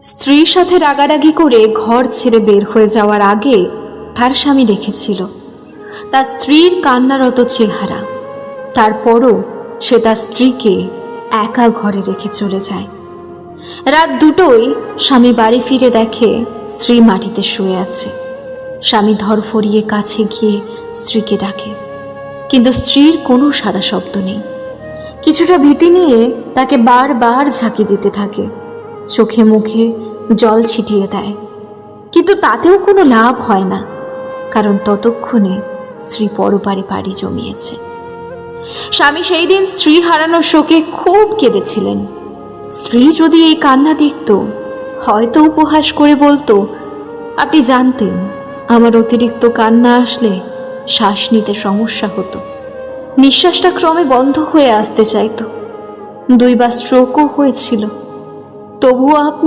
স্ত্রীর সাথে রাগারাগি করে ঘর ছেড়ে বের হয়ে যাওয়ার আগে তার স্বামী দেখেছিল তার স্ত্রীর কান্নারত চেহারা। তারপরও সে তার স্ত্রীকে একা ঘরে রেখে চলে যায়। রাত 2টোয় স্বামী বাড়ি ফিরে দেখে স্ত্রী মাটিতে শুয়ে আছে। স্বামী ধরফরিয়ে কাছে গিয়ে স্ত্রীকে ডাকে, কিন্তু স্ত্রীর কোনো সাড়া শব্দ নেই। কিছুটা ভীতি নিয়ে তাকে বারবার ঝাঁকি দিতে থাকে, চোখে মুখে জল ছিটিয়ে দেয়, কিন্তু তাতেও কোনো লাভ হয় না, কারণ ততক্ষণে স্ত্রী পরপারে পাড়ি জমিয়েছে। স্বামী সেই দিন স্ত্রী হারানোর শোকে খুব কেঁদেছিলেন। স্ত্রী যদি এই কান্না দেখত, হয়তো উপহাস করে বলতো, আপনি জানতেন আমার অতিরিক্ত কান্না আসলে শ্বাস নিতে সমস্যা হতো, নিঃশ্বাসটা ক্রমে বন্ধ হয়ে আসতে চাইতো, 2বার স্ট্রোকও হয়েছিল, তবুও আপনি